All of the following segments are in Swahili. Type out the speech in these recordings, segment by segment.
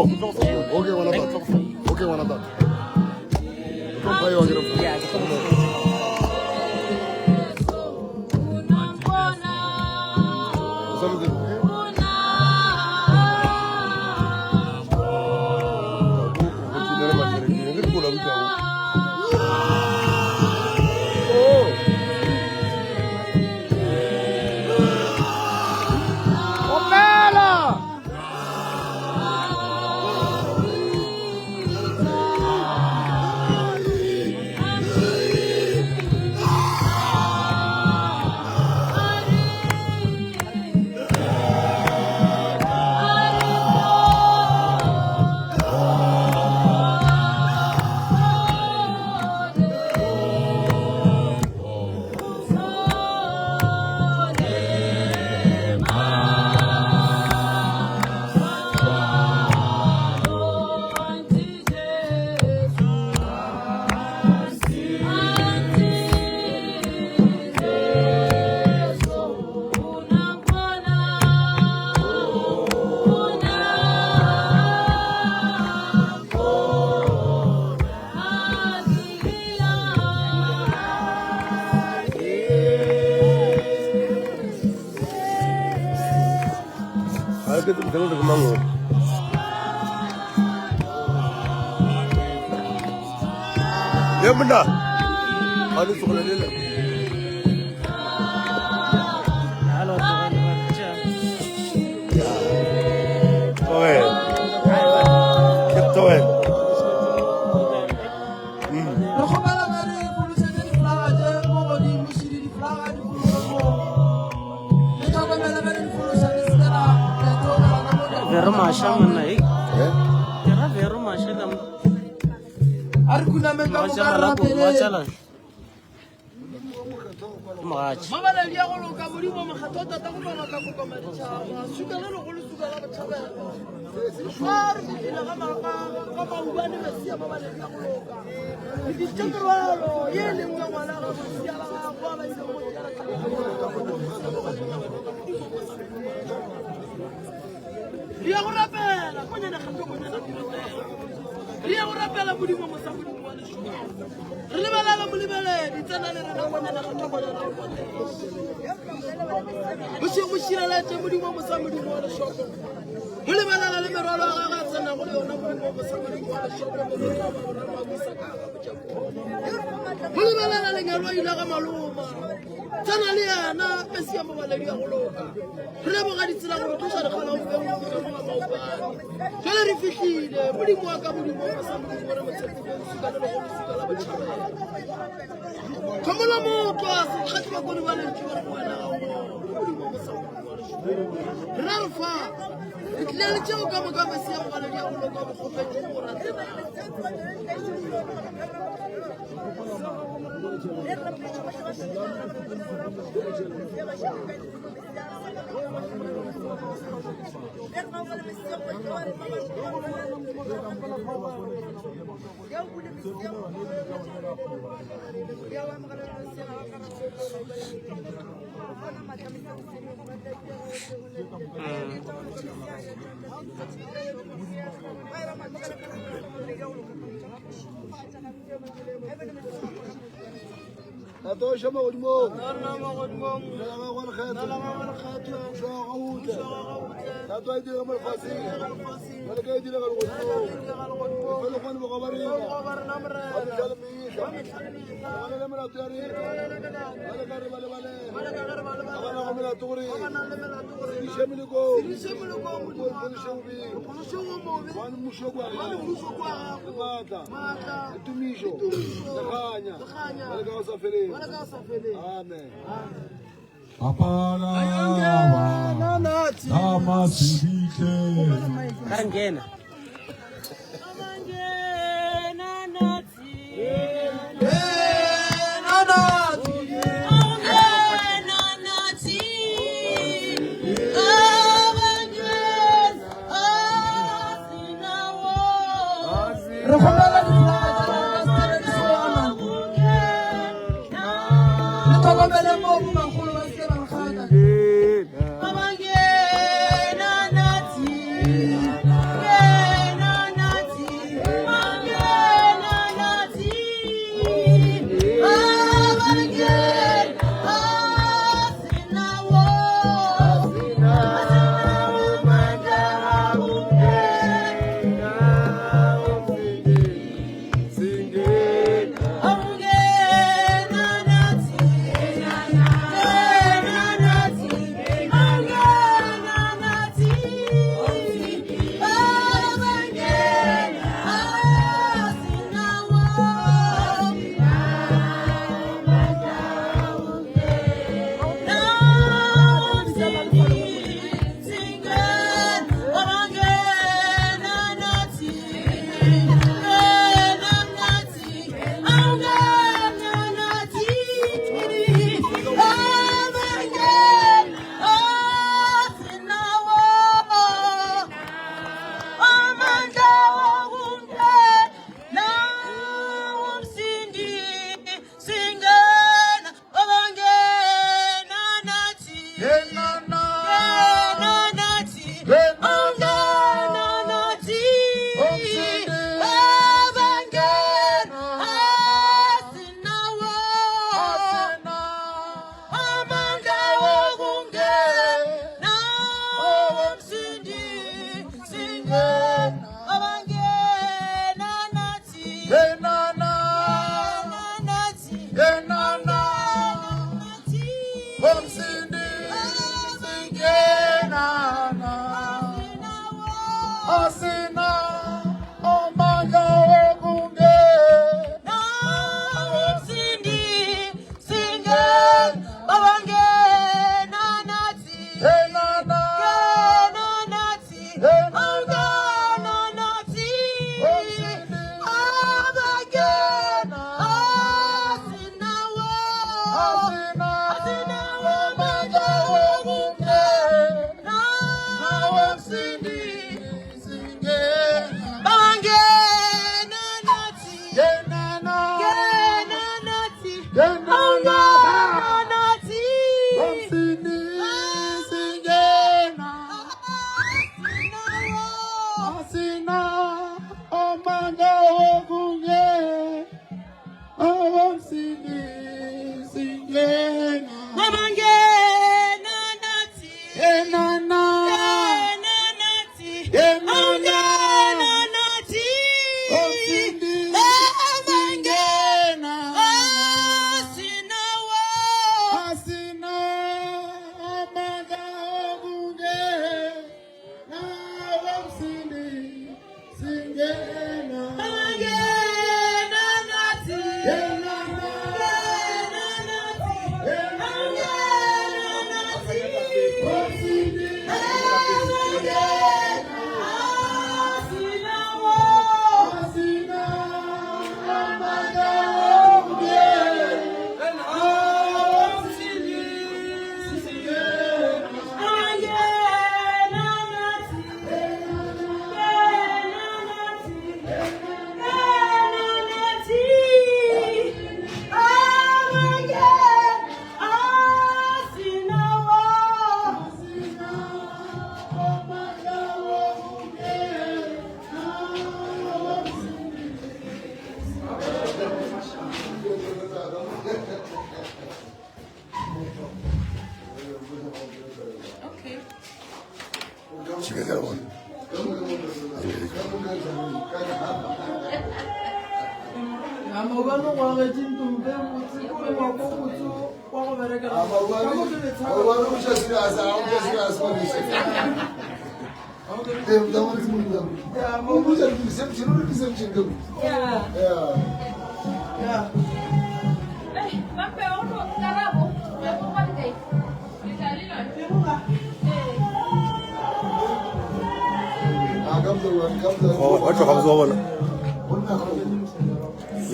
D'accord. Ok, on attend. Ok, on attend. Yamna, anu suka nila. Halo tuan baca. Toy, toy. Vero masha mana ik? Kira vero masha dam. Masha malah pun masha lah. Masha. Mama na liya ko lo kaburi mo makatota ta ko ba ka ko kamaricha. Sugala lo ko sugala ba chaba. Far di na ka ubani mesia mama na liya ko lo ka. Di chakro yele mo wala ka mesia la ka ba ilo mo ya ka. Liya ko rapela ko nya na khato ko nya na. Liya ko rapela budi mo sa budi mo wala shuka. Re bala la mulibele di tsana le re na ko nya na khato ko nya na. Bushe mushira la tse mudi mo sa mudi mo wala shuka. Mulibele la le merolo ga ga tsana go le ona mo sa mudi mo wala shuka. Mulibele la le ngalo ila ga maluma. Tsana le yana pesi ya mo ba le ya go loka. Re bo ga ditsela go thusa re khala go mo go mo ba. Jole re fihlile mudi mo ka mudi mo sa mudi mo re mo tsetse go suka le go suka la ba tshaba. Komola mo twa se khati ba go le ba le tshwa go wena go. Mudi mo sa mudi mo re shuka. Ralfa itlele tsheo ka mo ka mesi ya go le ya go loka go go petse go ra tsena. Atau siapa udmo? Narna ma godmo. Nalaga wal khat. Nalaga wal khat. Shaqawut. Tatu ay dira mal fasi. Malaka ay dira gal udmo. Falo khan baqabari. Qabar namra. Hadi jalmi. Wala lamra tari. Wala gar wala wala. Wala gar wala wala. Wala gamla tugri. Wala namra tugri. Shamiluko. Shamiluko. Kul shawbi. Kul shawmo. Wan mushogwa. Wan mushogwa. Mata. Mata. Tumisho. Zakanya. Zakanya. Wala gasafiri. Wala gasafiri. Amen. Apana namasibike Karangena.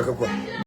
Watu